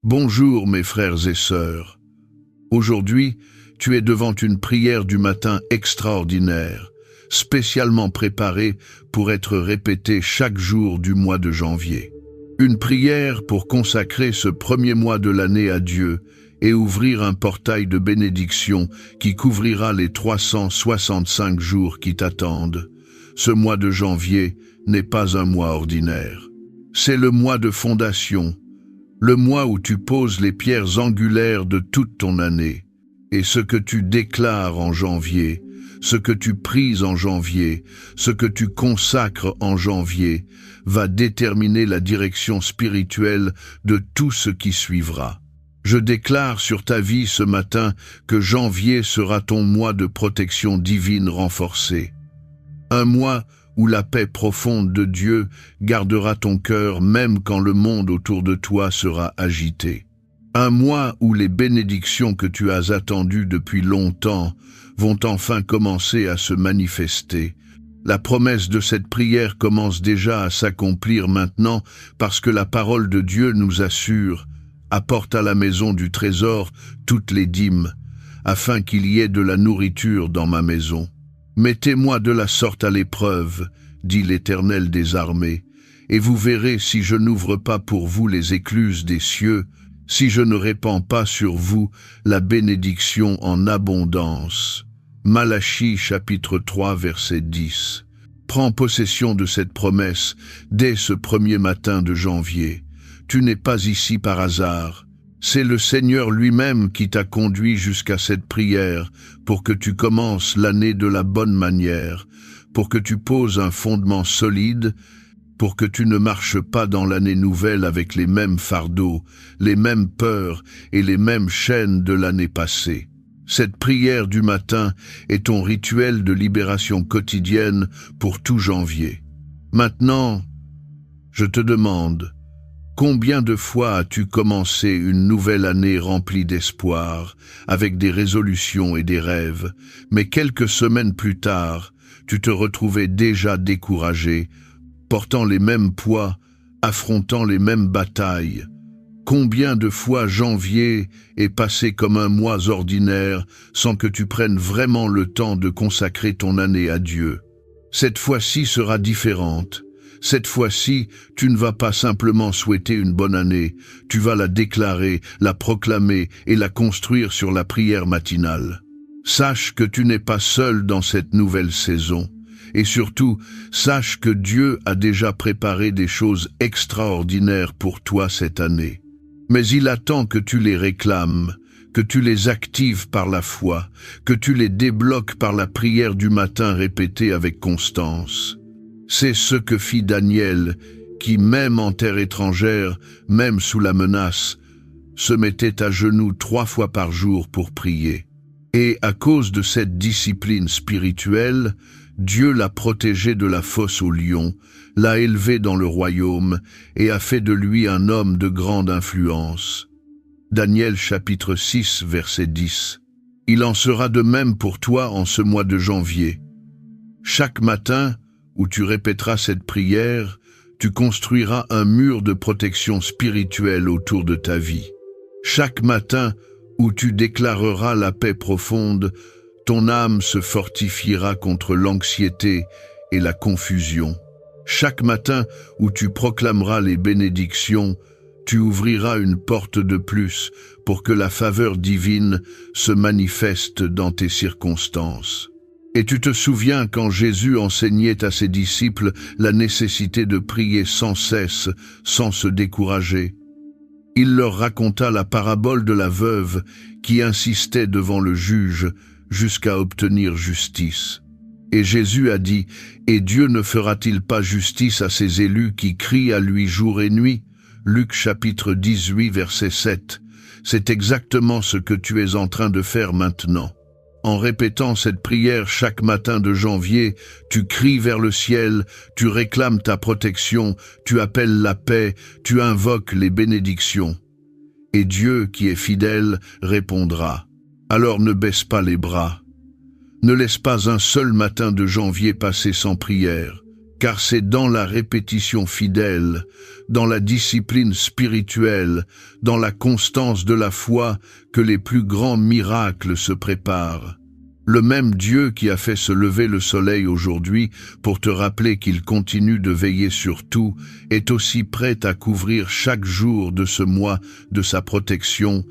Bonjour mes frères et sœurs. Aujourd'hui, tu es devant une prière du matin extraordinaire, spécialement préparée pour être répétée chaque jour du mois de janvier. Une prière pour consacrer ce premier mois de l'année à Dieu et ouvrir un portail de bénédiction qui couvrira les 365 jours qui t'attendent. Ce mois de janvier n'est pas un mois ordinaire. C'est le mois de fondation, le mois où tu poses les pierres angulaires de toute ton année. Et ce que tu déclares en janvier, ce que tu prises en janvier, ce que tu consacres en janvier, va déterminer la direction spirituelle de tout ce qui suivra. Je déclare sur ta vie ce matin que janvier sera ton mois de protection divine renforcée. Un mois où la paix profonde de Dieu gardera ton cœur même quand le monde autour de toi sera agité. Un mois où les bénédictions que tu as attendues depuis longtemps vont enfin commencer à se manifester. La promesse de cette prière commence déjà à s'accomplir maintenant parce que la parole de Dieu nous assure « Apporte à la maison du trésor toutes les dîmes, afin qu'il y ait de la nourriture dans ma maison. » Mettez-moi de la sorte à l'épreuve, dit l'Éternel des armées, et vous verrez si je n'ouvre pas pour vous les écluses des cieux, si je ne répands pas sur vous la bénédiction en abondance. Malachie chapitre 3 verset 10. Prends possession de cette promesse dès ce premier matin de janvier. Tu n'es pas ici par hasard. C'est le Seigneur lui-même qui t'a conduit jusqu'à cette prière pour que tu commences l'année de la bonne manière, pour que tu poses un fondement solide, pour que tu ne marches pas dans l'année nouvelle avec les mêmes fardeaux, les mêmes peurs et les mêmes chaînes de l'année passée. Cette prière du matin est ton rituel de libération quotidienne pour tout janvier. Maintenant, je te demande, combien de fois as-tu commencé une nouvelle année remplie d'espoir, avec des résolutions et des rêves, mais quelques semaines plus tard, tu te retrouvais déjà découragé, portant les mêmes poids, affrontant les mêmes batailles? Combien de fois janvier est passé comme un mois ordinaire sans que tu prennes vraiment le temps de consacrer ton année à Dieu? Cette fois-ci sera différente. Cette fois-ci, tu ne vas pas simplement souhaiter une bonne année, tu vas la déclarer, la proclamer et la construire sur la prière matinale. Sache que tu n'es pas seul dans cette nouvelle saison. Et surtout, sache que Dieu a déjà préparé des choses extraordinaires pour toi cette année. Mais il attend que tu les réclames, que tu les actives par la foi, que tu les débloques par la prière du matin répétée avec constance. C'est ce que fit Daniel, qui, même en terre étrangère, même sous la menace, se mettait à genoux 3 fois par jour pour prier. Et à cause de cette discipline spirituelle, Dieu l'a protégé de la fosse aux lions, l'a élevé dans le royaume et a fait de lui un homme de grande influence. Daniel chapitre 6 verset 10. Il en sera de même pour toi en ce mois de janvier. Chaque matin, où tu répéteras cette prière, tu construiras un mur de protection spirituelle autour de ta vie. Chaque matin, où tu déclareras la paix profonde, ton âme se fortifiera contre l'anxiété et la confusion. Chaque matin où tu proclameras les bénédictions, tu ouvriras une porte de plus pour que la faveur divine se manifeste dans tes circonstances. Et tu te souviens quand Jésus enseignait à ses disciples la nécessité de prier sans cesse, sans se décourager. Il leur raconta la parabole de la veuve qui insistait devant le juge jusqu'à obtenir justice. Et Jésus a dit, « Et Dieu ne fera-t-il pas justice à ses élus qui crient à lui jour et nuit ?» Luc chapitre 18 verset 7. C'est exactement ce que tu es en train de faire maintenant. En répétant cette prière chaque matin de janvier, tu cries vers le ciel, tu réclames ta protection, tu appelles la paix, tu invoques les bénédictions. Et Dieu, qui est fidèle, répondra. Alors ne baisse pas les bras. Ne laisse pas un seul matin de janvier passer sans prière. car c'est dans la répétition fidèle, dans la discipline spirituelle, dans la constance de la foi que les plus grands miracles se préparent. Le même Dieu qui a fait se lever le soleil aujourd'hui pour te rappeler qu'il continue de veiller sur tout est aussi prêt à couvrir chaque jour de ce mois de sa protection,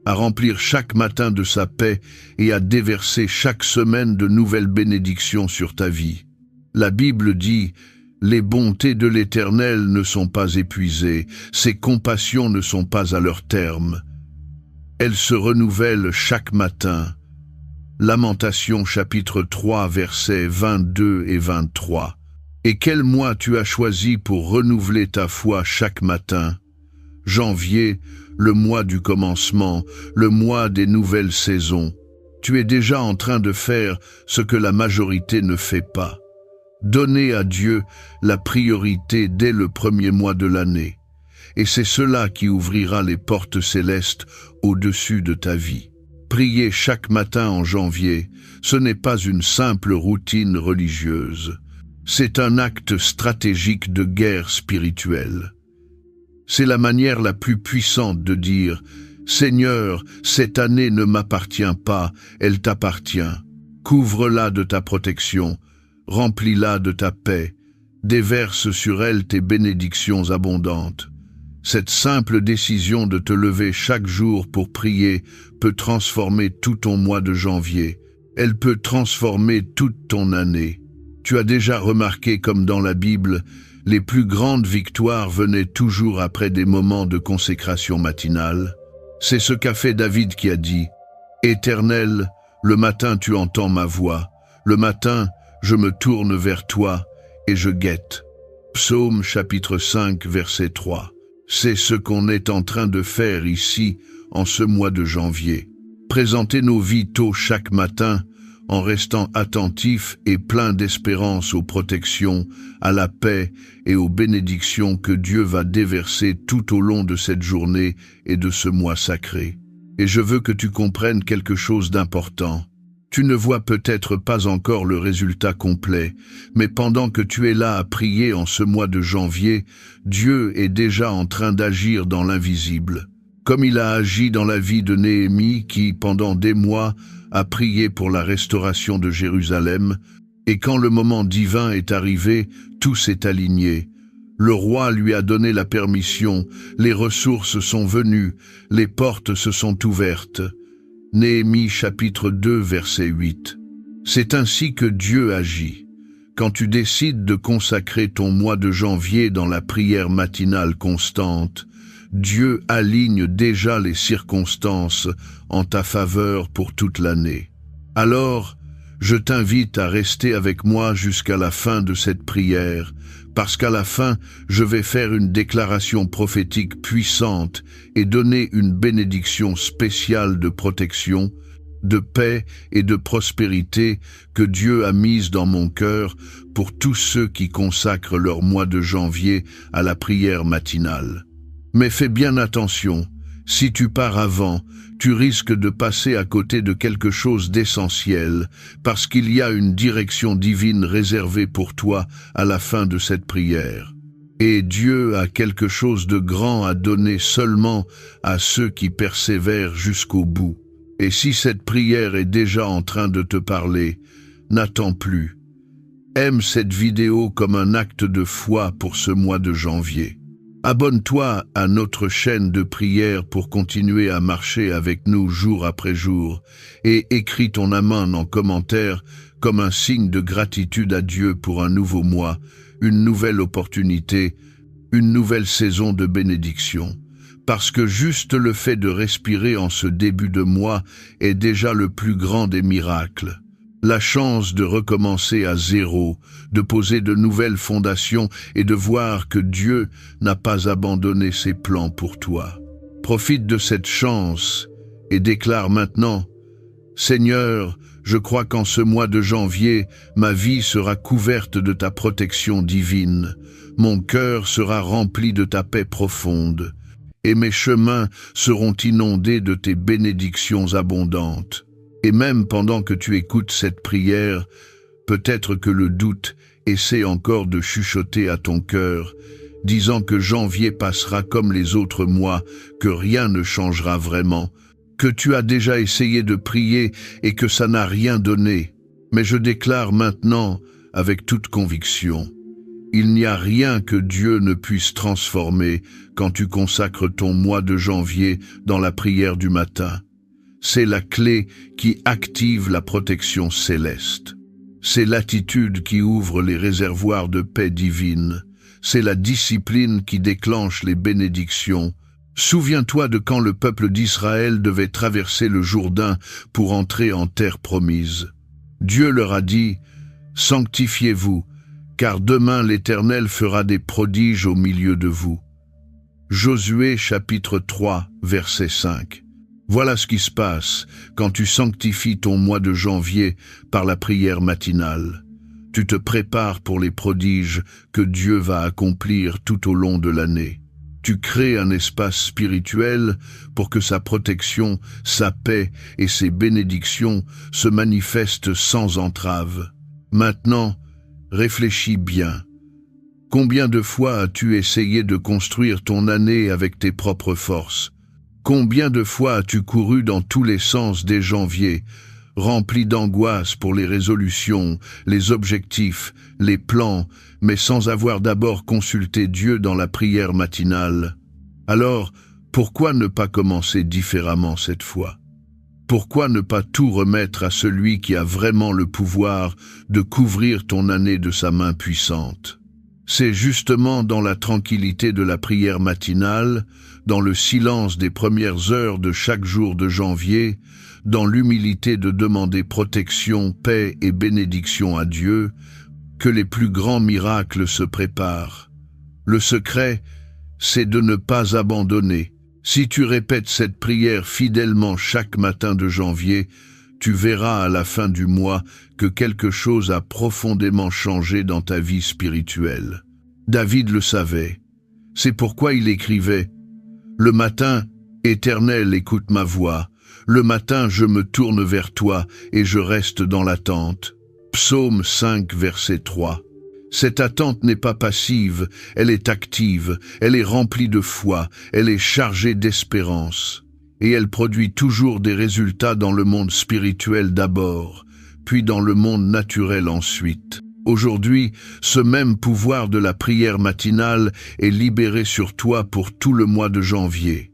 à remplir chaque matin de sa paix et à déverser chaque semaine de nouvelles bénédictions sur ta vie. La Bible dit « Les bontés de l'Éternel ne sont pas épuisées, ses compassions ne sont pas à leur terme. Elles se renouvellent chaque matin. » Lamentation chapitre 3 versets 22 et 23. Et quel mois tu as choisi pour renouveler ta foi chaque matin? Janvier, le mois du commencement, le mois des nouvelles saisons. Tu es déjà en train de faire ce que la majorité ne fait pas. Donner à Dieu la priorité dès le premier mois de l'année. Et c'est cela qui ouvrira les portes célestes au-dessus de ta vie. Prier chaque matin en janvier, ce n'est pas une simple routine religieuse. C'est un acte stratégique de guerre spirituelle. C'est la manière la plus puissante de dire « Seigneur, cette année ne m'appartient pas, elle t'appartient. Couvre-la de ta protection. Remplis-la de ta paix, déverse sur elle tes bénédictions abondantes. » Cette simple décision de te lever chaque jour pour prier peut transformer tout ton mois de janvier. Elle peut transformer toute ton année. Tu as déjà remarqué comme dans la Bible, les plus grandes victoires venaient toujours après des moments de consécration matinale. C'est ce qu'a fait David qui a dit « Éternel, le matin tu entends ma voix, le matin je me tourne vers toi et je guette. » Psaume chapitre 5 verset 3. C'est ce qu'on est en train de faire ici en ce mois de janvier. Présenter nos vies tôt chaque matin en restant attentifs et pleins d'espérance aux protections, à la paix et aux bénédictions que Dieu va déverser tout au long de cette journée et de ce mois sacré. Et je veux que tu comprennes quelque chose d'important. Tu ne vois peut-être pas encore le résultat complet, mais pendant que tu es là à prier en ce mois de janvier, Dieu est déjà en train d'agir dans l'invisible. Comme il a agi dans la vie de Néhémie qui, pendant des mois, a prié pour la restauration de Jérusalem, et quand le moment divin est arrivé, tout s'est aligné. Le roi lui a donné la permission, les ressources sont venues, les portes se sont ouvertes. Néhémie chapitre 2 verset 8. C'est ainsi que Dieu agit. Quand tu décides de consacrer ton mois de janvier dans la prière matinale constante, Dieu aligne déjà les circonstances en ta faveur pour toute l'année. Alors, je t'invite à rester avec moi jusqu'à la fin de cette prière, parce qu'à la fin, je vais faire une déclaration prophétique puissante et donner une bénédiction spéciale de protection, de paix et de prospérité que Dieu a mise dans mon cœur pour tous ceux qui consacrent leur mois de janvier à la prière matinale. Mais fais bien attention, si tu pars avant, tu risques de passer à côté de quelque chose d'essentiel, parce qu'il y a une direction divine réservée pour toi à la fin de cette prière. Et Dieu a quelque chose de grand à donner seulement à ceux qui persévèrent jusqu'au bout. Et si cette prière est déjà en train de te parler, n'attends plus. Aime cette vidéo comme un acte de foi pour ce mois de janvier. Abonne-toi à notre chaîne de prière pour continuer à marcher avec nous jour après jour et écris ton amen en commentaire comme un signe de gratitude à Dieu pour un nouveau mois, une nouvelle opportunité, une nouvelle saison de bénédiction. Parce que juste le fait de respirer en ce début de mois est déjà le plus grand des miracles. La chance de recommencer à zéro, de poser de nouvelles fondations et de voir que Dieu n'a pas abandonné ses plans pour toi. Profite de cette chance et déclare maintenant « Seigneur, je crois qu'en ce mois de janvier, ma vie sera couverte de ta protection divine. Mon cœur sera rempli de ta paix profonde, et mes chemins seront inondés de tes bénédictions abondantes. » Et même pendant que tu écoutes cette prière, peut-être que le doute essaie encore de chuchoter à ton cœur, disant que janvier passera comme les autres mois, que rien ne changera vraiment, que tu as déjà essayé de prier et que ça n'a rien donné. Mais je déclare maintenant, avec toute conviction, il n'y a rien que Dieu ne puisse transformer quand tu consacres ton mois de janvier dans la prière du matin. C'est la clé qui active la protection céleste. C'est l'attitude qui ouvre les réservoirs de paix divine. C'est la discipline qui déclenche les bénédictions. Souviens-toi de quand le peuple d'Israël devait traverser le Jourdain pour entrer en terre promise. Dieu leur a dit « Sanctifiez-vous, car demain l'Éternel fera des prodiges au milieu de vous. » Josué chapitre 3, verset 5. Voilà ce qui se passe quand tu sanctifies ton mois de janvier par la prière matinale. Tu te prépares pour les prodiges que Dieu va accomplir tout au long de l'année. Tu crées un espace spirituel pour que sa protection, sa paix et ses bénédictions se manifestent sans entrave. Maintenant, réfléchis bien. Combien de fois as-tu essayé de construire ton année avec tes propres forces? Combien de fois as-tu couru dans tous les sens dès janvier, rempli d'angoisse pour les résolutions, les objectifs, les plans, mais sans avoir d'abord consulté Dieu dans la prière matinale? Alors, pourquoi ne pas commencer différemment cette fois? Pourquoi ne pas tout remettre à celui qui a vraiment le pouvoir de couvrir ton année de sa main puissante? C'est justement dans la tranquillité de la prière matinale, dans le silence des premières heures de chaque jour de janvier, dans l'humilité de demander protection, paix et bénédiction à Dieu, que les plus grands miracles se préparent. Le secret, c'est de ne pas abandonner. Si tu répètes cette prière fidèlement chaque matin de janvier, tu verras à la fin du mois que quelque chose a profondément changé dans ta vie spirituelle. David le savait. C'est pourquoi il écrivait « Le matin, Éternel, écoute ma voix. Le matin, je me tourne vers toi et je reste dans l'attente. » Psaume 5, verset 3. Cette attente n'est pas passive, elle est active, elle est remplie de foi, elle est chargée d'espérance. Et elle produit toujours des résultats dans le monde spirituel d'abord, puis dans le monde naturel ensuite. Aujourd'hui, ce même pouvoir de la prière matinale est libéré sur toi pour tout le mois de janvier.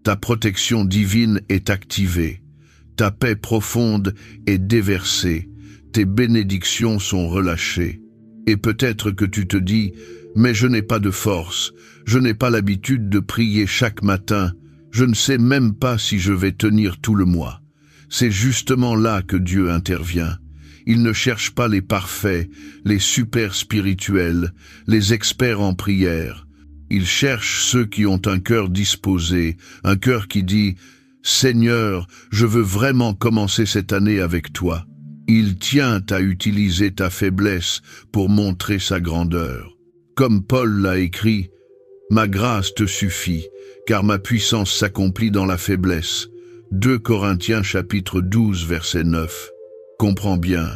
Ta protection divine est activée, ta paix profonde est déversée, tes bénédictions sont relâchées. Et peut-être que tu te dis « Mais je n'ai pas de force, je n'ai pas l'habitude de prier chaque matin, je ne sais même pas si je vais tenir tout le mois. » C'est justement là que Dieu intervient. Il ne cherche pas les parfaits, les super spirituels, les experts en prière. Il cherche ceux qui ont un cœur disposé, un cœur qui dit « Seigneur, je veux vraiment commencer cette année avec toi. » Il tient à utiliser ta faiblesse pour montrer sa grandeur. Comme Paul l'a écrit, « Ma grâce te suffit, car ma puissance s'accomplit dans la faiblesse. » 2 Corinthiens chapitre 12 verset 9. Comprends bien,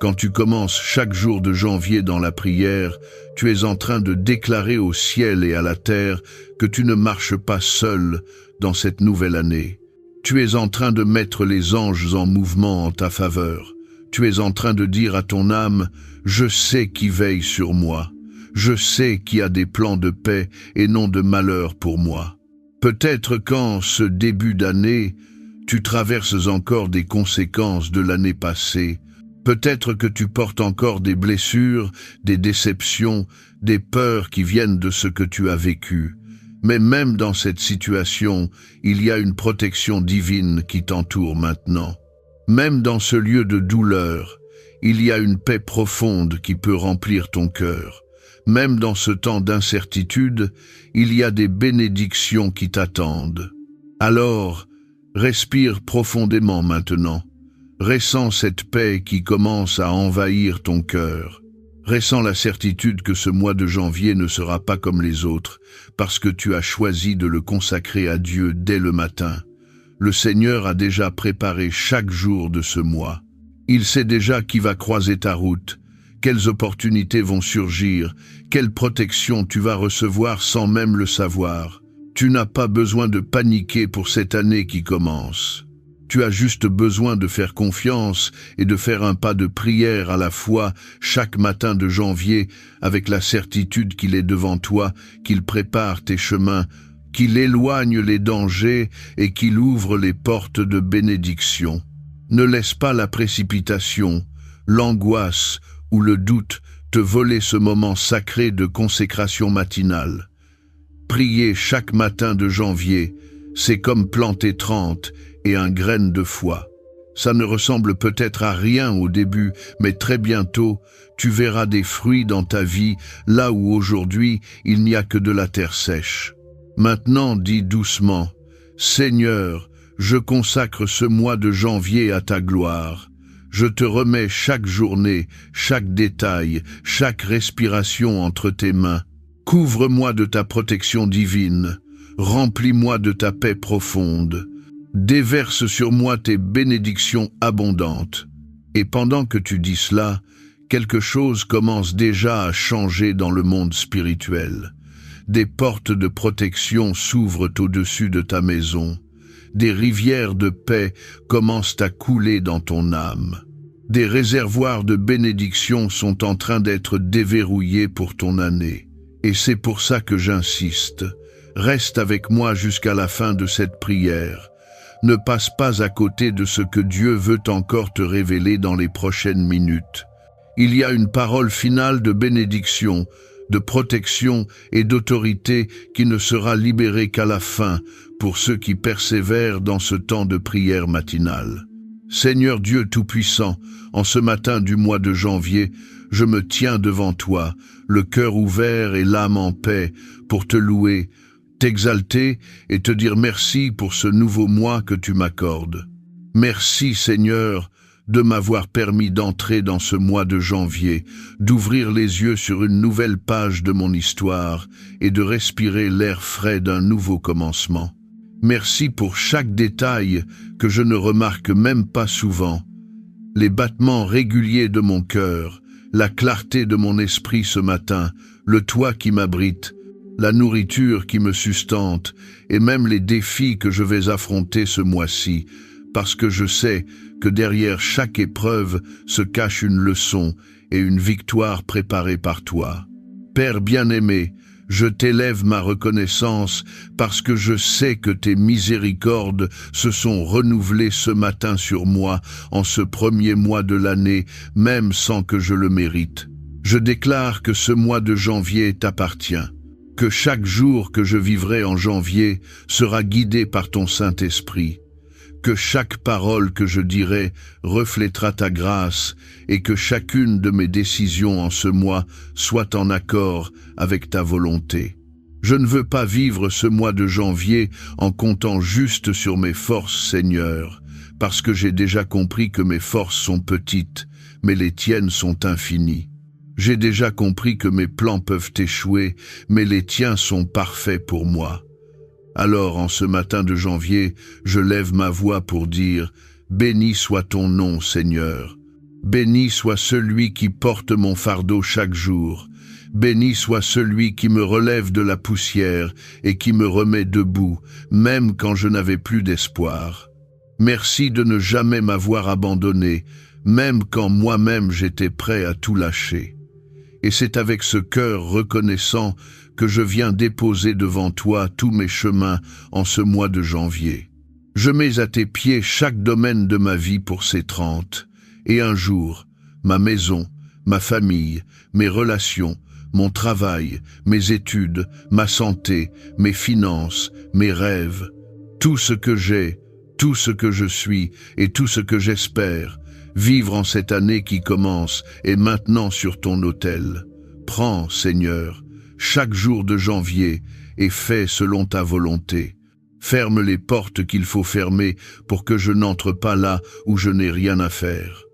quand tu commences chaque jour de janvier dans la prière, tu es en train de déclarer au ciel et à la terre que tu ne marches pas seul dans cette nouvelle année. Tu es en train de mettre les anges en mouvement en ta faveur. Tu es en train de dire à ton âme, « Je sais qui veille sur moi. Je sais qui a des plans de paix et non de malheur pour moi. » Peut-être qu'en ce début d'année, tu traverses encore des conséquences de l'année passée. Peut-être que tu portes encore des blessures, des déceptions, des peurs qui viennent de ce que tu as vécu. Mais même dans cette situation, il y a une protection divine qui t'entoure maintenant. Même dans ce lieu de douleur, il y a une paix profonde qui peut remplir ton cœur. Même dans ce temps d'incertitude, il y a des bénédictions qui t'attendent. Alors, respire profondément maintenant. Ressens cette paix qui commence à envahir ton cœur. Ressens la certitude que ce mois de janvier ne sera pas comme les autres, parce que tu as choisi de le consacrer à Dieu dès le matin. Le Seigneur a déjà préparé chaque jour de ce mois. Il sait déjà qui va croiser ta route, quelles opportunités vont surgir, quelle protection tu vas recevoir sans même le savoir. Tu n'as pas besoin de paniquer pour cette année qui commence. Tu as juste besoin de faire confiance et de faire un pas de prière à la fois chaque matin de janvier avec la certitude qu'il est devant toi, qu'il prépare tes chemins, qu'il éloigne les dangers et qu'il ouvre les portes de bénédiction. Ne laisse pas la précipitation, l'angoisse ou le doute te voler ce moment sacré de consécration matinale. Prier chaque matin de janvier, c'est comme planter 30 et un graine de foi. Ça ne ressemble peut-être à rien au début, mais très bientôt, tu verras des fruits dans ta vie, là où aujourd'hui, il n'y a que de la terre sèche. Maintenant, dis doucement, « Seigneur, je consacre ce mois de janvier à ta gloire. Je te remets chaque journée, chaque détail, chaque respiration entre tes mains. Couvre-moi de ta protection divine, remplis-moi de ta paix profonde. Déverse sur moi tes bénédictions abondantes. » Et pendant que tu dis cela, quelque chose commence déjà à changer dans le monde spirituel. Des portes de protection s'ouvrent au-dessus de ta maison. Des rivières de paix commencent à couler dans ton âme. Des réservoirs de bénédiction sont en train d'être déverrouillés pour ton année. Et c'est pour ça que j'insiste. Reste avec moi jusqu'à la fin de cette prière. Ne passe pas à côté de ce que Dieu veut encore te révéler dans les prochaines minutes. Il y a une parole finale de bénédiction, de protection et d'autorité qui ne sera libérée qu'à la fin pour ceux qui persévèrent dans ce temps de prière matinale. Seigneur Dieu Tout-Puissant, en ce matin du mois de janvier, je me tiens devant toi, le cœur ouvert et l'âme en paix, pour te louer, t'exalter et te dire merci pour ce nouveau mois que tu m'accordes. Merci Seigneur de m'avoir permis d'entrer dans ce mois de janvier, d'ouvrir les yeux sur une nouvelle page de mon histoire et de respirer l'air frais d'un nouveau commencement. Merci pour chaque détail que je ne remarque même pas souvent. Les battements réguliers de mon cœur, la clarté de mon esprit ce matin, le toit qui m'abrite, la nourriture qui me sustente et même les défis que je vais affronter ce mois-ci, parce que je sais que derrière chaque épreuve se cache une leçon et une victoire préparée par toi. Père bien-aimé, je t'élève ma reconnaissance parce que je sais que tes miséricordes se sont renouvelées ce matin sur moi en ce premier mois de l'année, même sans que je le mérite. Je déclare que ce mois de janvier t'appartient, que chaque jour que je vivrai en janvier sera guidé par ton Saint-Esprit, que chaque parole que je dirai reflètera ta grâce et que chacune de mes décisions en ce mois soit en accord avec ta volonté. Je ne veux pas vivre ce mois de janvier en comptant juste sur mes forces, Seigneur, parce que j'ai déjà compris que mes forces sont petites, mais les tiennes sont infinies. J'ai déjà compris que mes plans peuvent échouer, mais les tiens sont parfaits pour moi. Alors, en ce matin de janvier, je lève ma voix pour dire « Béni soit ton nom, Seigneur. Béni soit celui qui porte mon fardeau chaque jour. Béni soit celui qui me relève de la poussière et qui me remet debout, même quand je n'avais plus d'espoir. Merci de ne jamais m'avoir abandonné, même quand moi-même j'étais prêt à tout lâcher. Et c'est avec ce cœur reconnaissant que je viens déposer devant toi tous mes chemins en ce mois de janvier. Je mets à tes pieds chaque domaine de ma vie pour ces 30, et un jour, ma maison, ma famille, mes relations, mon travail, mes études, ma santé, mes finances, mes rêves, tout ce que j'ai, tout ce que je suis et tout ce que j'espère, vivre en cette année qui commence et maintenant sur ton autel. Prends, Seigneur, chaque jour de janvier et fais selon ta volonté. Ferme les portes qu'il faut fermer pour que je n'entre pas là où je n'ai rien à faire.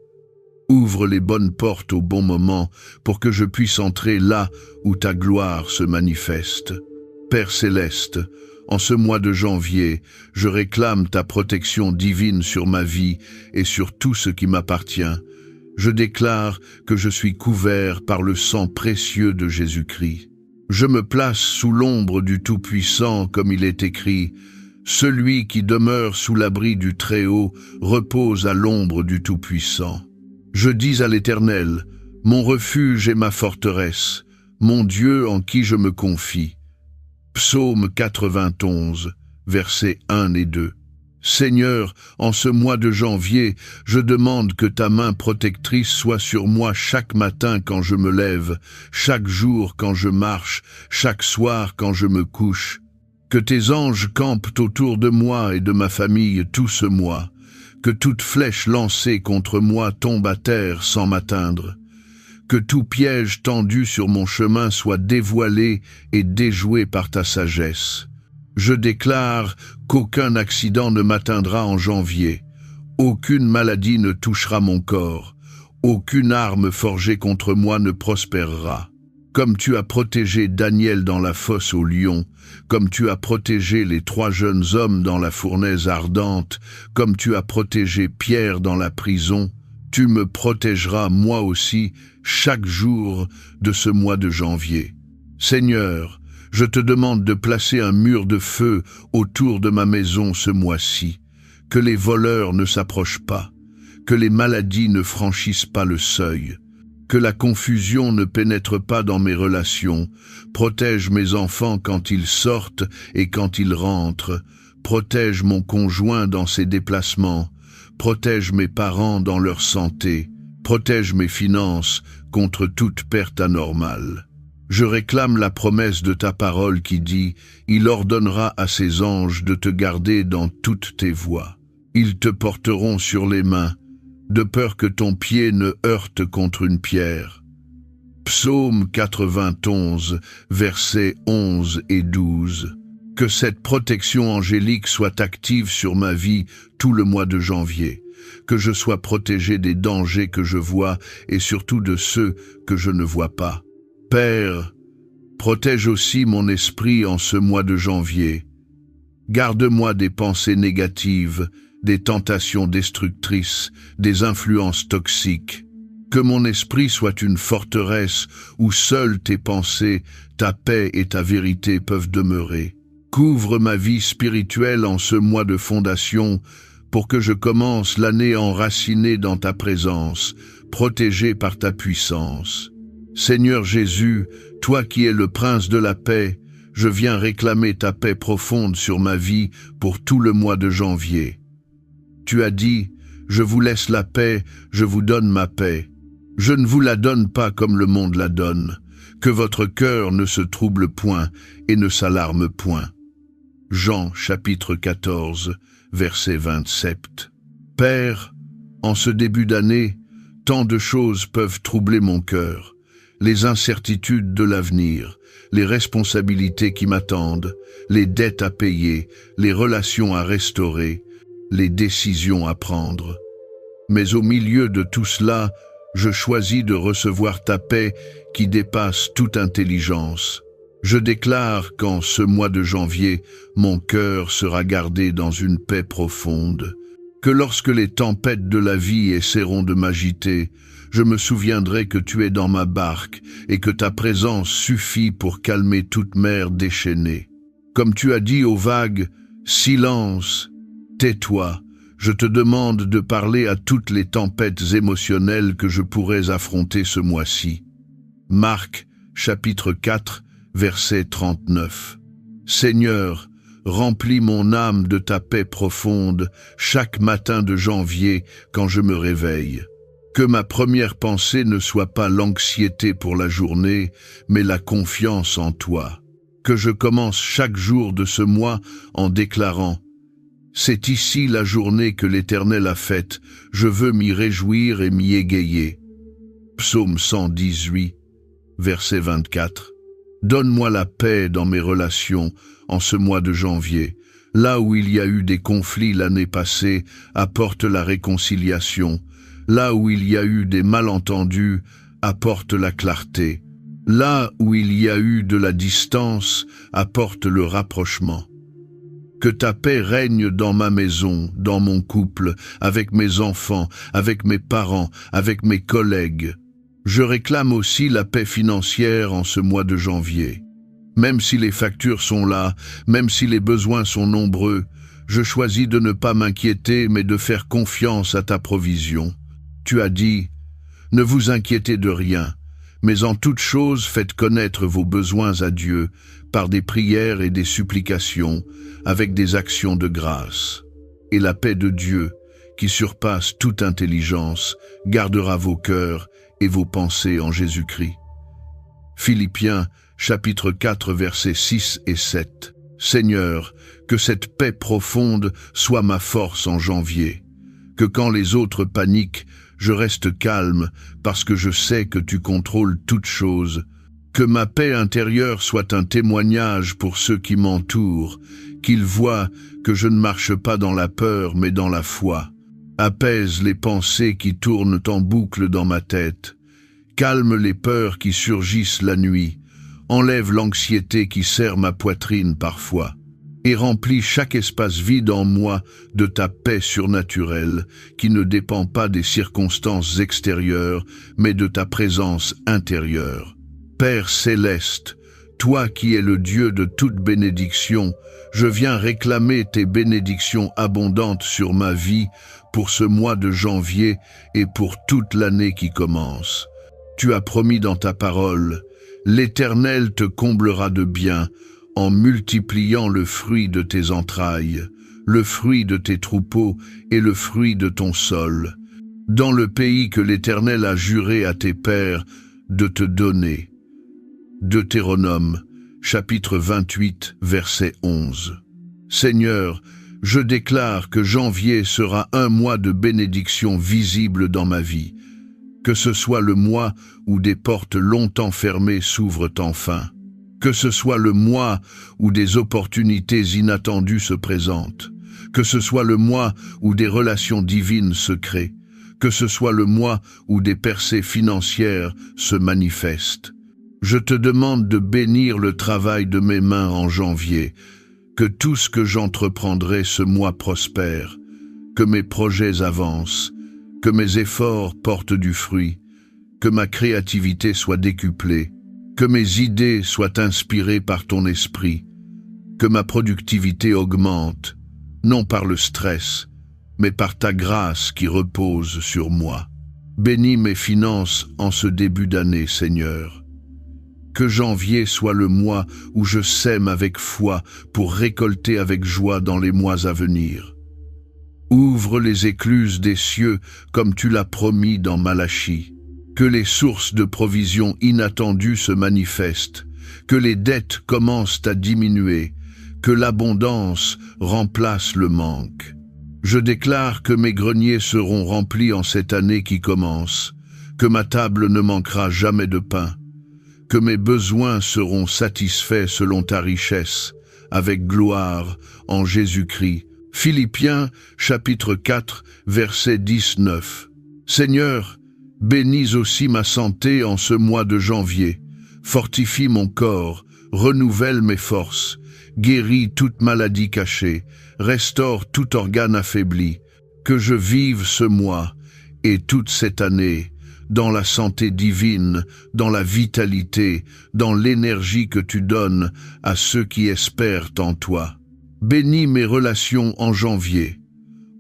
Ouvre les bonnes portes au bon moment pour que je puisse entrer là où ta gloire se manifeste. Père céleste, en ce mois de janvier, je réclame ta protection divine sur ma vie et sur tout ce qui m'appartient. Je déclare que je suis couvert par le sang précieux de Jésus-Christ. Je me place sous l'ombre du Tout-Puissant, comme il est écrit. Celui qui demeure sous l'abri du Très-Haut repose à l'ombre du Tout-Puissant. Je dis à l'Éternel, mon refuge et ma forteresse, mon Dieu en qui je me confie. Psaume 91, versets 1 et 2. Seigneur, en ce mois de janvier, je demande que ta main protectrice soit sur moi chaque matin quand je me lève, chaque jour quand je marche, chaque soir quand je me couche. Que tes anges campent autour de moi et de ma famille tout ce mois. Que toute flèche lancée contre moi tombe à terre sans m'atteindre. Que tout piège tendu sur mon chemin soit dévoilé et déjoué par ta sagesse. Je déclare qu'aucun accident ne m'atteindra en janvier. Aucune maladie ne touchera mon corps. Aucune arme forgée contre moi ne prospérera. Comme tu as protégé Daniel dans la fosse aux lions, comme tu as protégé les 3 jeunes hommes dans la fournaise ardente, comme tu as protégé Pierre dans la prison, tu me protégeras moi aussi chaque jour de ce mois de janvier. Seigneur, je te demande de placer un mur de feu autour de ma maison ce mois-ci, que les voleurs ne s'approchent pas, que les maladies ne franchissent pas le seuil, que la confusion ne pénètre pas dans mes relations. Protège mes enfants quand ils sortent et quand ils rentrent. Protège mon conjoint dans ses déplacements. Protège mes parents dans leur santé. Protège mes finances contre toute perte anormale. Je réclame la promesse de ta parole qui dit « Il ordonnera à ses anges de te garder dans toutes tes voies. Ils te porteront sur les mains, de peur que ton pied ne heurte contre une pierre. » Psaume 91, versets 11 et 12. Que cette protection angélique soit active sur ma vie tout le mois de janvier. Que je sois protégé des dangers que je vois et surtout de ceux que je ne vois pas. Père, protège aussi mon esprit en ce mois de janvier. Garde-moi des pensées négatives, des tentations destructrices, des influences toxiques. Que mon esprit soit une forteresse où seules tes pensées, ta paix et ta vérité peuvent demeurer. Couvre ma vie spirituelle en ce mois de fondation pour que je commence l'année enracinée dans ta présence, protégé par ta puissance. Seigneur Jésus, toi qui es le prince de la paix, je viens réclamer ta paix profonde sur ma vie pour tout le mois de janvier. Tu as dit, je vous laisse la paix, je vous donne ma paix. Je ne vous la donne pas comme le monde la donne. Que votre cœur ne se trouble point et ne s'alarme point. Jean chapitre 14, verset 27. Père, en ce début d'année, tant de choses peuvent troubler mon cœur. Les incertitudes de l'avenir, les responsabilités qui m'attendent, les dettes à payer, les relations à restaurer, les décisions à prendre. Mais au milieu de tout cela, je choisis de recevoir ta paix qui dépasse toute intelligence. Je déclare qu'en ce mois de janvier, mon cœur sera gardé dans une paix profonde, que lorsque les tempêtes de la vie essaieront de m'agiter, je me souviendrai que tu es dans ma barque et que ta présence suffit pour calmer toute mer déchaînée. Comme tu as dit aux vagues, « Silence, tais-toi ». Je te demande de parler à toutes les tempêtes émotionnelles que je pourrais affronter ce mois-ci. Marc, chapitre 4, verset 39. Seigneur, remplis mon âme de ta paix profonde chaque matin de janvier quand je me réveille. Que ma première pensée ne soit pas l'anxiété pour la journée, mais la confiance en toi. Que je commence chaque jour de ce mois en déclarant « C'est ici la journée que l'Éternel a faite, je veux m'y réjouir et m'y égayer. » Psaume 118, verset 24. Donne-moi la paix dans mes relations en ce mois de janvier. Là où il y a eu des conflits l'année passée, apporte la réconciliation. Là où il y a eu des malentendus, apporte la clarté. Là où il y a eu de la distance, apporte le rapprochement. Que Que ta paix règne dans ma maison, dans mon couple, avec mes enfants, avec mes parents, avec mes collègues. Je réclame aussi la paix financière en ce mois de janvier. Même si les factures sont là, même si les besoins sont nombreux, je choisis de ne pas m'inquiéter mais de faire confiance à ta provision. Tu as dit, ne vous inquiétez de rien, mais en toute chose faites connaître vos besoins à Dieu par des prières et des supplications, avec des actions de grâce. Et la paix de Dieu, qui surpasse toute intelligence, gardera vos cœurs et vos pensées en Jésus-Christ. Philippiens, chapitre 4, versets 6 et 7. Seigneur, que cette paix profonde soit ma force en janvier. Que quand les autres paniquent, je reste calme parce que je sais que tu contrôles toutes choses. Que ma paix intérieure soit un témoignage pour ceux qui m'entourent, qu'ils voient que je ne marche pas dans la peur mais dans la foi. Apaise les pensées qui tournent en boucle dans ma tête. Calme les peurs qui surgissent la nuit. Enlève l'anxiété qui serre ma poitrine parfois. Et remplis chaque espace vide en moi de ta paix surnaturelle, qui ne dépend pas des circonstances extérieures, mais de ta présence intérieure. Père céleste, toi qui es le Dieu de toute bénédiction, je viens réclamer tes bénédictions abondantes sur ma vie pour ce mois de janvier et pour toute l'année qui commence. Tu as promis dans ta parole, l'Éternel te comblera de bien, en multipliant le fruit de tes entrailles, le fruit de tes troupeaux et le fruit de ton sol, dans le pays que l'Éternel a juré à tes pères de te donner. Deutéronome, chapitre 28, verset 11. Seigneur, je déclare que janvier sera un mois de bénédiction visible dans ma vie, que ce soit le mois où des portes longtemps fermées s'ouvrent enfin, que ce soit le mois où des opportunités inattendues se présentent, que ce soit le mois où des relations divines se créent, que ce soit le mois où des percées financières se manifestent. Je te demande de bénir le travail de mes mains en janvier, que tout ce que j'entreprendrai ce mois prospère, que mes projets avancent, que mes efforts portent du fruit, que ma créativité soit décuplée, que mes idées soient inspirées par ton esprit, que ma productivité augmente, non par le stress, mais par ta grâce qui repose sur moi. Bénis mes finances en ce début d'année, Seigneur. Que janvier soit le mois où je sème avec foi pour récolter avec joie dans les mois à venir. Ouvre les écluses des cieux comme tu l'as promis dans Malachie. Que les sources de provision inattendues se manifestent, que les dettes commencent à diminuer, que l'abondance remplace le manque. Je déclare que mes greniers seront remplis en cette année qui commence, que ma table ne manquera jamais de pain, que mes besoins seront satisfaits selon ta richesse, avec gloire en Jésus-Christ. Philippiens, chapitre 4, verset 19. Seigneur, bénis aussi ma santé en ce mois de janvier. Fortifie mon corps, renouvelle mes forces, guéris toute maladie cachée, restaure tout organe affaibli. Que je vive ce mois et toute cette année dans la santé divine, dans la vitalité, dans l'énergie que tu donnes à ceux qui espèrent en toi. Bénis mes relations en janvier.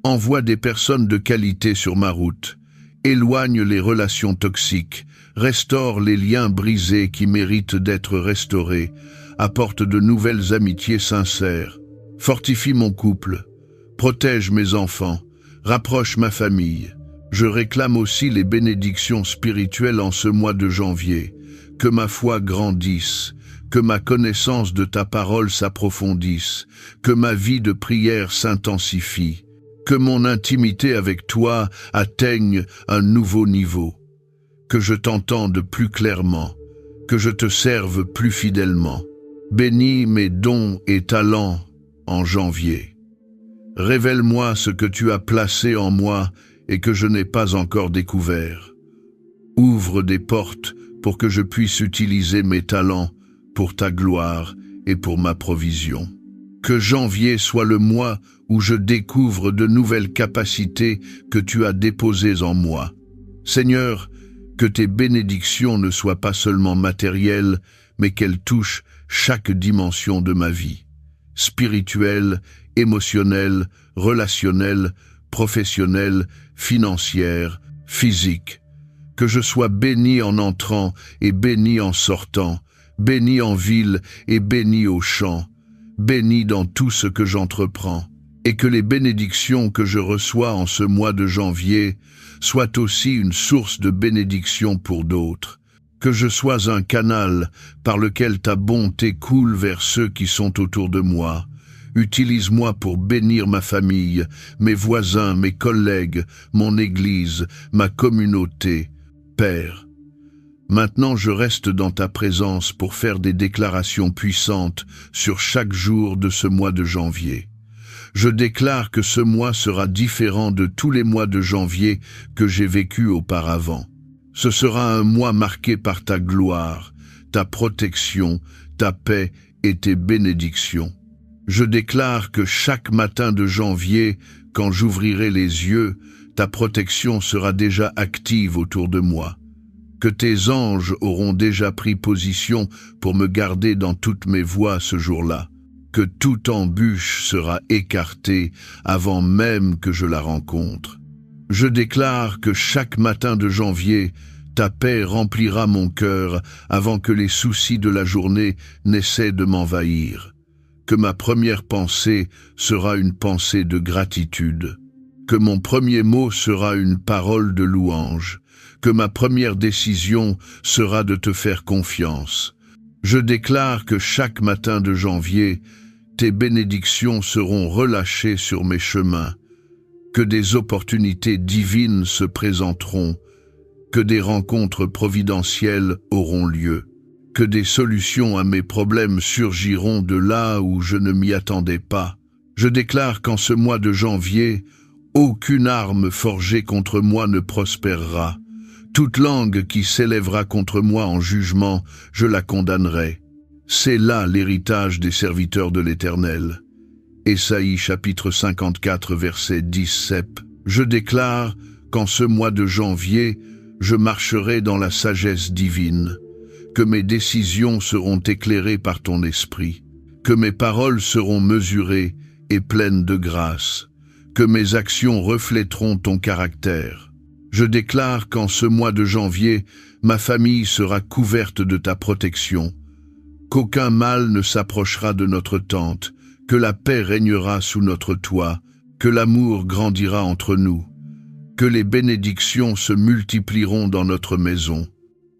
Envoie des personnes de qualité sur ma route. Éloigne les relations toxiques. Restaure les liens brisés qui méritent d'être restaurés. Apporte de nouvelles amitiés sincères. Fortifie mon couple. Protège mes enfants. Rapproche ma famille. Je réclame aussi les bénédictions spirituelles en ce mois de janvier. Que ma foi grandisse, que ma connaissance de ta parole s'approfondisse, que ma vie de prière s'intensifie, que mon intimité avec toi atteigne un nouveau niveau, que je t'entende plus clairement, que je te serve plus fidèlement. Bénis mes dons et talents en janvier. Révèle-moi ce que tu as placé en moi et que je n'ai pas encore découvert. Ouvre des portes pour que je puisse utiliser mes talents pour ta gloire et pour ma provision. Que janvier soit le mois où je découvre de nouvelles capacités que tu as déposées en moi. Seigneur, que tes bénédictions ne soient pas seulement matérielles, mais qu'elles touchent chaque dimension de ma vie. Spirituelle, émotionnelle, relationnelle, professionnelle, financière, physique. Que je sois béni en entrant et béni en sortant, béni en ville et béni au champ, béni dans tout ce que j'entreprends, et que les bénédictions que je reçois en ce mois de janvier soient aussi une source de bénédiction pour d'autres. Que je sois un canal par lequel ta bonté coule vers ceux qui sont autour de moi. Utilise-moi pour bénir ma famille, mes voisins, mes collègues, mon Église, ma communauté. Père, maintenant je reste dans ta présence pour faire des déclarations puissantes sur chaque jour de ce mois de janvier. Je déclare que ce mois sera différent de tous les mois de janvier que j'ai vécus auparavant. Ce sera un mois marqué par ta gloire, ta protection, ta paix et tes bénédictions. Je déclare que chaque matin de janvier, quand j'ouvrirai les yeux, ta protection sera déjà active autour de moi. Que tes anges auront déjà pris position pour me garder dans toutes mes voies ce jour-là. Que toute embûche sera écartée avant même que je la rencontre. Je déclare que chaque matin de janvier, ta paix remplira mon cœur avant que les soucis de la journée n'essaient de m'envahir. Que ma première pensée sera une pensée de gratitude. Que mon premier mot sera une parole de louange. Que ma première décision sera de te faire confiance. Je déclare que chaque matin de janvier, tes bénédictions seront relâchées sur mes chemins. Que des opportunités divines se présenteront, que des rencontres providentielles auront lieu, que des solutions à mes problèmes surgiront de là où je ne m'y attendais pas. Je déclare qu'en ce mois de janvier, aucune arme forgée contre moi ne prospérera. Toute langue qui s'élèvera contre moi en jugement, je la condamnerai. C'est là l'héritage des serviteurs de l'Éternel. Ésaïe chapitre 54 verset 17. Je déclare qu'en ce mois de janvier, je marcherai dans la sagesse divine, que mes décisions seront éclairées par ton esprit, que mes paroles seront mesurées et pleines de grâce, que mes actions reflèteront ton caractère. Je déclare qu'en ce mois de janvier, ma famille sera couverte de ta protection, qu'aucun mal ne s'approchera de notre tente, que la paix régnera sous notre toit, que l'amour grandira entre nous, que les bénédictions se multiplieront dans notre maison.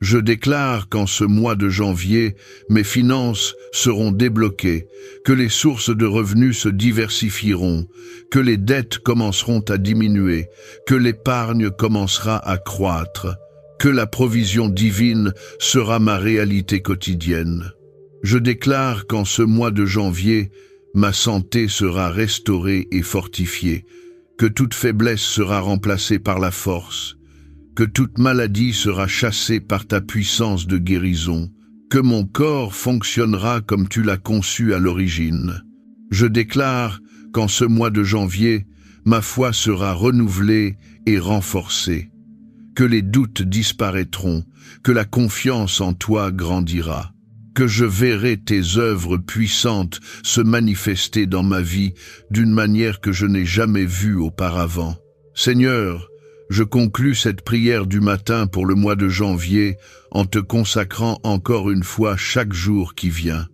Je déclare qu'en ce mois de janvier, mes finances seront débloquées, que les sources de revenus se diversifieront, que les dettes commenceront à diminuer, que l'épargne commencera à croître, que la provision divine sera ma réalité quotidienne. Je déclare qu'en ce mois de janvier, ma santé sera restaurée et fortifiée, que toute faiblesse sera remplacée par la force, que toute maladie sera chassée par ta puissance de guérison, que mon corps fonctionnera comme tu l'as conçu à l'origine. Je déclare qu'en ce mois de janvier, ma foi sera renouvelée et renforcée, que les doutes disparaîtront, que la confiance en toi grandira, que je verrai tes œuvres puissantes se manifester dans ma vie d'une manière que je n'ai jamais vue auparavant. Seigneur, je conclus cette prière du matin pour le mois de janvier en te consacrant encore une fois chaque jour qui vient.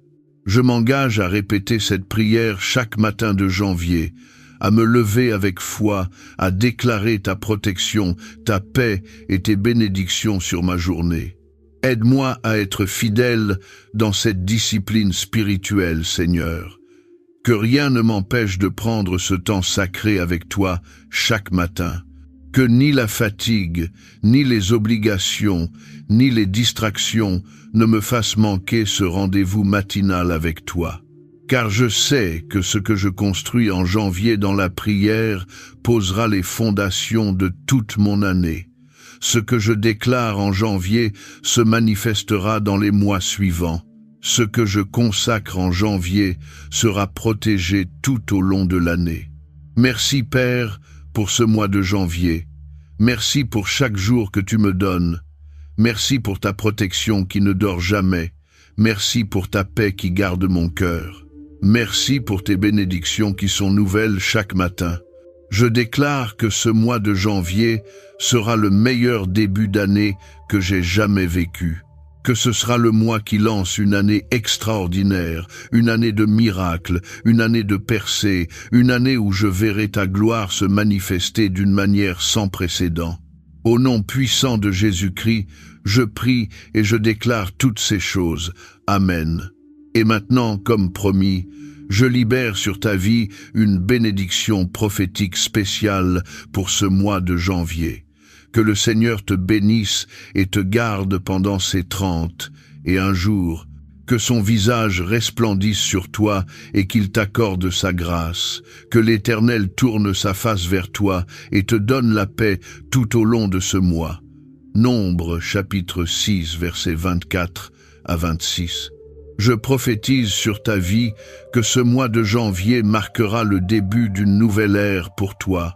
Je m'engage à répéter cette prière chaque matin de janvier, à me lever avec foi, à déclarer ta protection, ta paix et tes bénédictions sur ma journée. Aide-moi à être fidèle dans cette discipline spirituelle, Seigneur. Que rien ne m'empêche de prendre ce temps sacré avec toi chaque matin. Que ni la fatigue, ni les obligations, ni les distractions ne me fassent manquer ce rendez-vous matinal avec toi. Car je sais que ce que je construis en janvier dans la prière posera les fondations de toute mon année. Ce que je déclare en janvier se manifestera dans les mois suivants. Ce que je consacre en janvier sera protégé tout au long de l'année. Merci Père pour ce mois de janvier. Merci pour chaque jour que tu me donnes. Merci pour ta protection qui ne dort jamais. Merci pour ta paix qui garde mon cœur. Merci pour tes bénédictions qui sont nouvelles chaque matin. Je déclare que ce mois de janvier sera le meilleur début d'année que j'ai jamais vécu. Que ce sera le mois qui lance une année extraordinaire, une année de miracles, une année de percées, une année où je verrai ta gloire se manifester d'une manière sans précédent. Au nom puissant de Jésus-Christ, je prie et je déclare toutes ces choses. Amen. Et maintenant, comme promis, je libère sur ta vie une bénédiction prophétique spéciale pour ce mois de janvier. Que le Seigneur te bénisse et te garde pendant ces 30 et un jour, que son visage resplendisse sur toi et qu'il t'accorde sa grâce, que l'Éternel tourne sa face vers toi et te donne la paix tout au long de ce mois. Nombre, chapitre 6, versets 24 à 26. Je prophétise sur ta vie que ce mois de janvier marquera le début d'une nouvelle ère pour toi.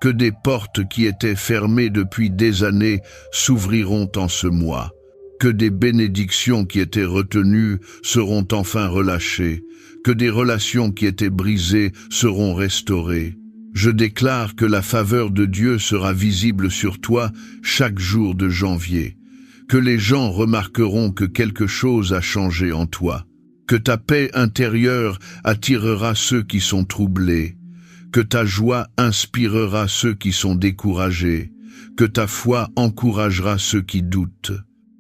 Que des portes qui étaient fermées depuis des années s'ouvriront en ce mois. Que des bénédictions qui étaient retenues seront enfin relâchées. Que des relations qui étaient brisées seront restaurées. Je déclare que la faveur de Dieu sera visible sur toi chaque jour de janvier. Que les gens remarqueront que quelque chose a changé en toi. Que ta paix intérieure attirera ceux qui sont troublés. Que ta joie inspirera ceux qui sont découragés, que ta foi encouragera ceux qui doutent.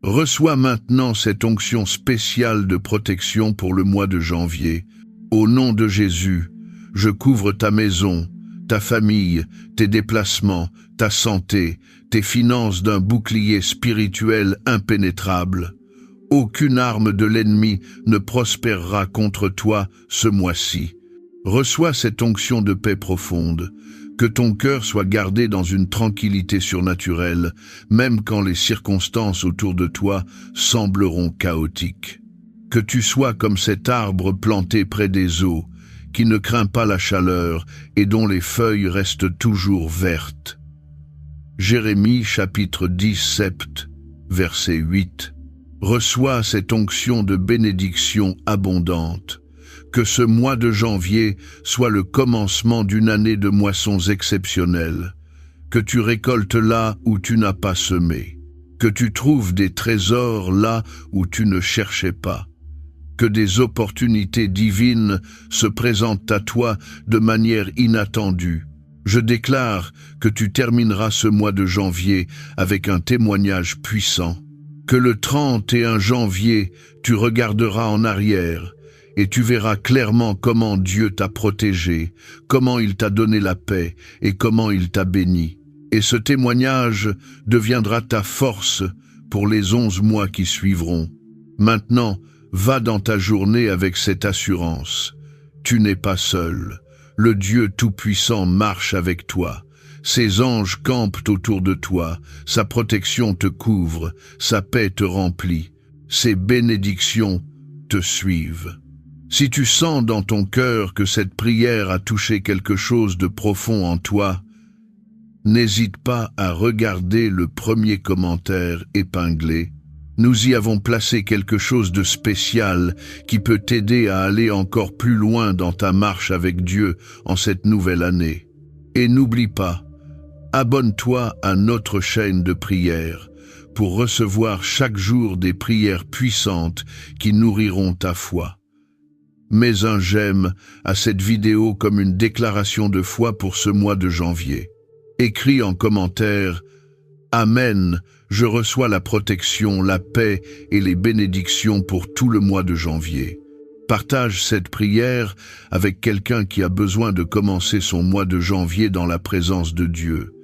Reçois maintenant cette onction spéciale de protection pour le mois de janvier. Au nom de Jésus, je couvre ta maison, ta famille, tes déplacements, ta santé, tes finances d'un bouclier spirituel impénétrable. Aucune arme de l'ennemi ne prospérera contre toi ce mois-ci. Reçois cette onction de paix profonde, que ton cœur soit gardé dans une tranquillité surnaturelle, même quand les circonstances autour de toi sembleront chaotiques. Que tu sois comme cet arbre planté près des eaux, qui ne craint pas la chaleur et dont les feuilles restent toujours vertes. Jérémie chapitre 17, verset 8. Reçois cette onction de bénédiction abondante. Que ce mois de janvier soit le commencement d'une année de moissons exceptionnelles. Que tu récoltes là où tu n'as pas semé. Que tu trouves des trésors là où tu ne cherchais pas. Que des opportunités divines se présentent à toi de manière inattendue. Je déclare que tu termineras ce mois de janvier avec un témoignage puissant. Que le 31 janvier, tu regarderas en arrière et tu verras clairement comment Dieu t'a protégé, comment il t'a donné la paix et comment il t'a béni. Et ce témoignage deviendra ta force pour les 11 mois qui suivront. Maintenant, va dans ta journée avec cette assurance. Tu n'es pas seul. Le Dieu Tout-Puissant marche avec toi. Ses anges campent autour de toi. Sa protection te couvre. Sa paix te remplit. Ses bénédictions te suivent. Si tu sens dans ton cœur que cette prière a touché quelque chose de profond en toi, n'hésite pas à regarder le premier commentaire épinglé. Nous y avons placé quelque chose de spécial qui peut t'aider à aller encore plus loin dans ta marche avec Dieu en cette nouvelle année. Et n'oublie pas, abonne-toi à notre chaîne de prière pour recevoir chaque jour des prières puissantes qui nourriront ta foi. Mets un j'aime à cette vidéo comme une déclaration de foi pour ce mois de janvier. Écris en commentaire « Amen, je reçois la protection, la paix et les bénédictions pour tout le mois de janvier. » Partage cette prière avec quelqu'un qui a besoin de commencer son mois de janvier dans la présence de Dieu.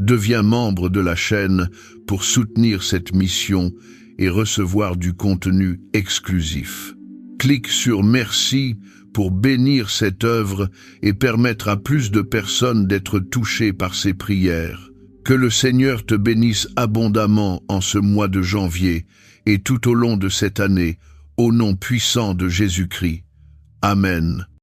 Deviens membre de la chaîne pour soutenir cette mission et recevoir du contenu exclusif. Clique sur « Merci » pour bénir cette œuvre et permettre à plus de personnes d'être touchées par ces prières. Que le Seigneur te bénisse abondamment en ce mois de janvier et tout au long de cette année, au nom puissant de Jésus-Christ. Amen.